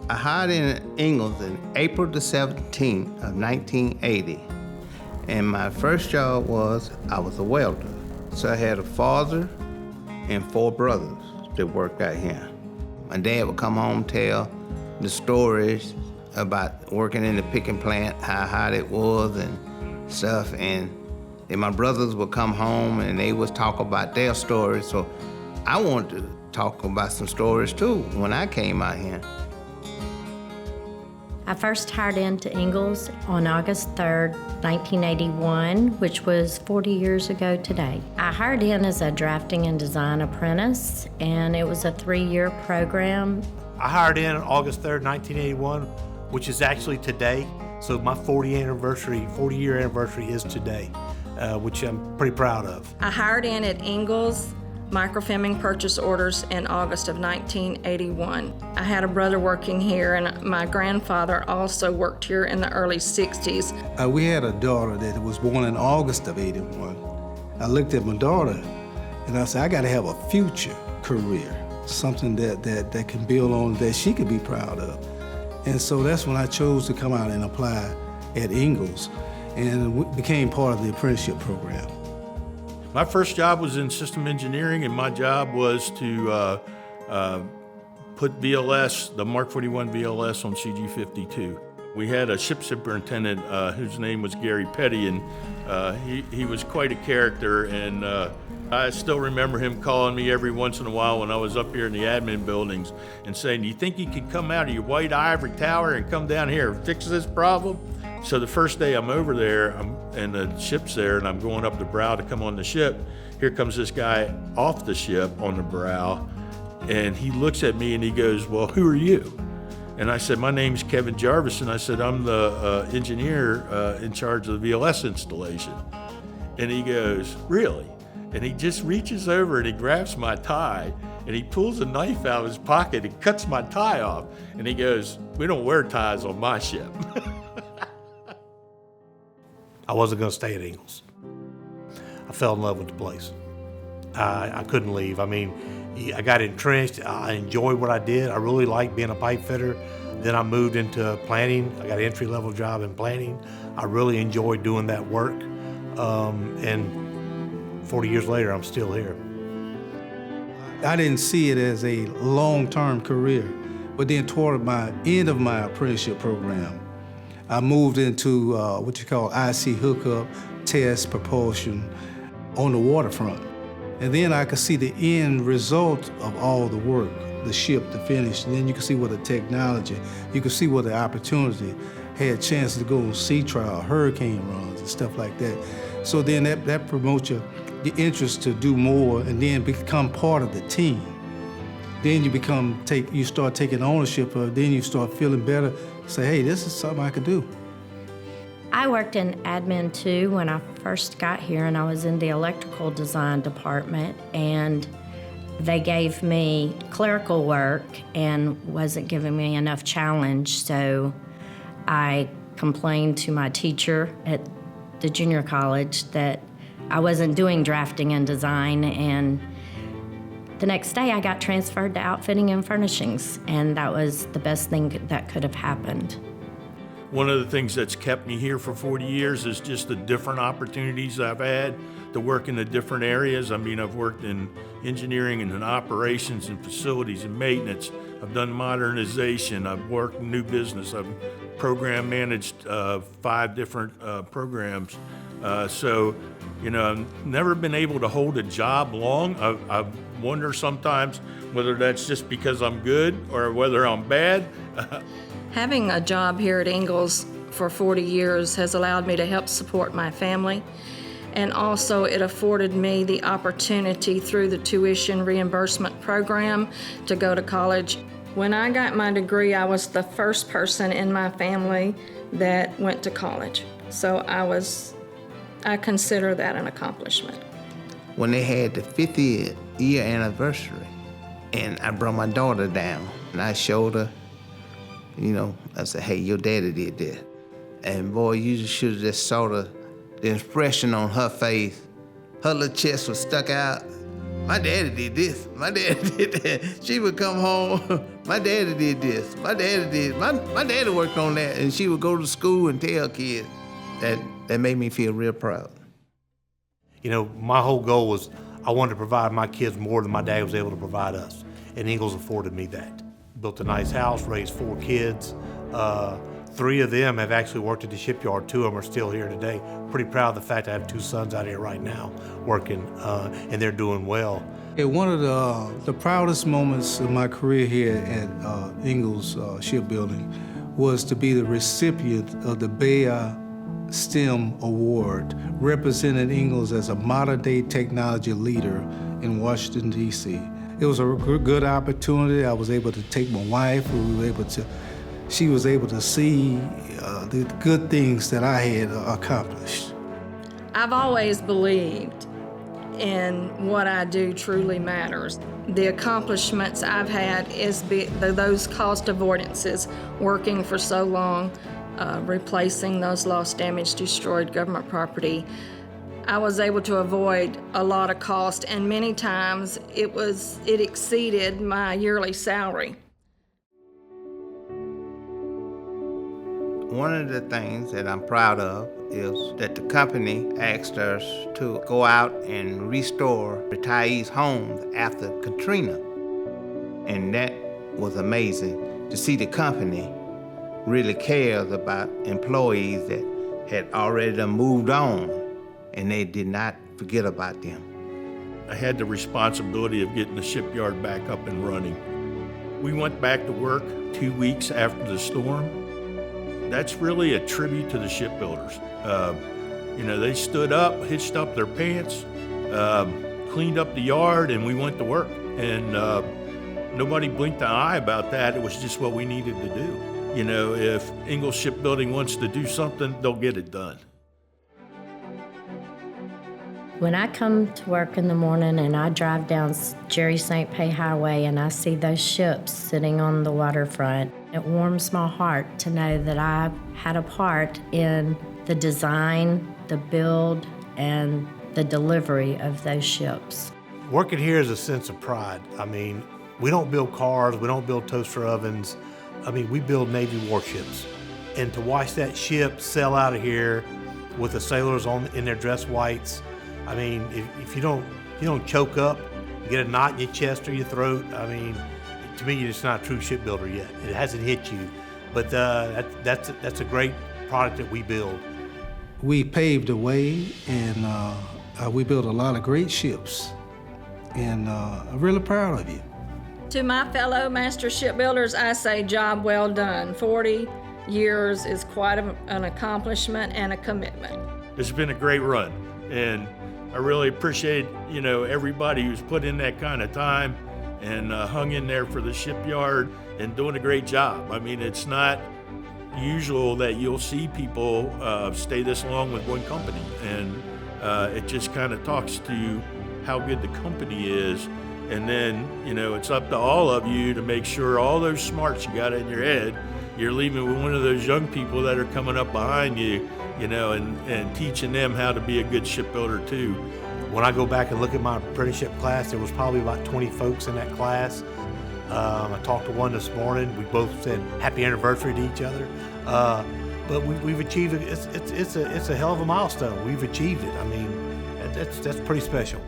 I hired in Ingalls in April the 17th of 1980. And my first job was, I was a welder. So I had a father and 4 brothers that worked out here. My dad would come home, tell the stories about working in the picking plant, how hot it was and stuff. And then my brothers would come home and they would talk about their stories. So I wanted to talk about some stories too when I came out here. I first hired into Ingalls on August 3rd, 1981, which was 40 years ago today. I hired in as a drafting and design apprentice, and it was a 3-year program. I hired in on August 3rd, 1981, which is actually today. So my 40-year anniversary is today, which I'm pretty proud of. I hired in at Ingalls Microfilming Purchase Orders in August of 1981. I had a brother working here, and my grandfather also worked here in the early 60s. We had a daughter that was born in August of 81. I looked at my daughter and I said, I gotta have a future career, something that can build on, that she could be proud of. And so that's when I chose to come out and apply at Ingalls and became part of the apprenticeship program. My first job was in system engineering, and my job was to put VLS, the Mark 41 VLS on CG-52. We had a ship superintendent whose name was Gary Petty, and he was quite a character, and I still remember him calling me every once in a while when I was up here in the admin buildings and saying, "Do you think you could come out of your white ivory tower and come down here and fix this problem?" So the first day I'm over there, and the ship's there, and I'm going up the brow to come on the ship. Here comes this guy off the ship on the brow, and he looks at me and he goes, "Well, who are you?" And I said, "My name's Kevin Jarvis," and I said, "I'm the engineer in charge of the VLS installation." And he goes, "Really?" And he just reaches over and he grabs my tie, and he pulls a knife out of his pocket and cuts my tie off. And he goes, "We don't wear ties on my ship." I wasn't gonna stay at Ingalls. I fell in love with the place. I couldn't leave. I mean, I got entrenched. I enjoyed what I did. I really liked being a pipe fitter. Then I moved into planning. I got an entry-level job in planning. I really enjoyed doing that work. And 40 years later, I'm still here. I didn't see it as a long-term career, but then toward my end of my apprenticeship program, I moved into what you call IC hookup, test, propulsion on the waterfront. And then I could see the end result of all the work, the ship, the finish. And then you could see what the technology, you could see what the opportunity, had chances to go on sea trial, hurricane runs and stuff like that. So then that promotes your interest to do more and then become part of the team. Then you start taking ownership of it, then you start feeling better, say, hey, this is something I could do. I worked in admin too when I first got here, and I was in the electrical design department, and they gave me clerical work and wasn't giving me enough challenge, so I complained to my teacher at the junior college that I wasn't doing drafting and design, and the next day I got transferred to outfitting and furnishings, and that was the best thing that could have happened. One of the things that's kept me here for 40 years is just the different opportunities I've had to work in the different areas. I mean, I've worked in engineering and in operations and facilities and maintenance. I've done modernization. I've worked in new business. I've program managed 5 different programs. So, you know, I've never been able to hold a job long. I wonder sometimes whether that's just because I'm good or whether I'm bad. Having a job here at Ingalls for 40 years has allowed me to help support my family, and also it afforded me the opportunity through the tuition reimbursement program to go to college. When I got my degree, I was the first person in my family that went to college, so I consider that an accomplishment. When they had the 50th year anniversary, and I brought my daughter down, and I showed her, you know, I said, hey, your daddy did that. And boy, you should have just saw the expression on her face. Her little chest was stuck out, my daddy did this, my daddy did that. She would come home, my daddy did this, my daddy did, my daddy worked on that, and she would go to school and tell kids. That made me feel real proud. You know, my whole goal was I wanted to provide my kids more than my dad was able to provide us, and Ingalls afforded me that. Built a nice house, raised 4 kids. 3 of them have actually worked at the shipyard. 2 of them are still here today. Pretty proud of the fact I have 2 sons out here right now working, and they're doing well. Yeah, one of the proudest moments of my career here at Ingalls Shipbuilding was to be the recipient of the Bayer STEM Award, representing Ingalls as a modern-day technology leader in Washington, D.C. It was a good opportunity. I was able to take my wife. She was able to see the good things that I had accomplished. I've always believed in what I do truly matters. The accomplishments I've had is those cost avoidances, working for so long, replacing those lost, damaged, destroyed government property. I was able to avoid a lot of cost, and many times it exceeded my yearly salary. One of the things that I'm proud of is that the company asked us to go out and restore retirees' homes after Katrina. And that was amazing to see the company really cares about employees that had already moved on, and they did not forget about them. I had the responsibility of getting the shipyard back up and running. We went back to work 2 weeks after the storm. That's really a tribute to the shipbuilders. They stood up, hitched up their pants, cleaned up the yard, and we went to work. And nobody blinked an eye about that. It was just what we needed to do. If Ingalls Shipbuilding wants to do something, they'll get it done. When I come to work in the morning and I drive down Jerry St. Pay Highway and I see those ships sitting on the waterfront, it warms my heart to know that I've had a part in the design, the build, and the delivery of those ships. Working here is a sense of pride. I mean, we don't build cars, we don't build toaster ovens. I mean, we build Navy warships. And to watch that ship sail out of here with the sailors in their dress whites, I mean, if you don't choke up, get a knot in your chest or your throat, I mean, to me, you're just not a true shipbuilder yet. It hasn't hit you, but that's a great product that we build. We paved the way, and we built a lot of great ships, and I'm really proud of you. To my fellow Master Shipbuilders, I say job well done. 40 years is quite an accomplishment and a commitment. It's been a great run, and I really appreciate, everybody who's put in that kind of time and hung in there for the shipyard and doing a great job. I mean, it's not usual that you'll see people stay this long with one company, and it just kind of talks to how good the company is. And then, it's up to all of you to make sure all those smarts you got in your head, you're leaving with one of those young people that are coming up behind you, and teaching them how to be a good shipbuilder too. When I go back and look at my apprenticeship class, there was probably about 20 folks in that class. I talked to one this morning. We both said happy anniversary to each other. But we've achieved it. It's a hell of a milestone. We've achieved it. I mean, that's pretty special.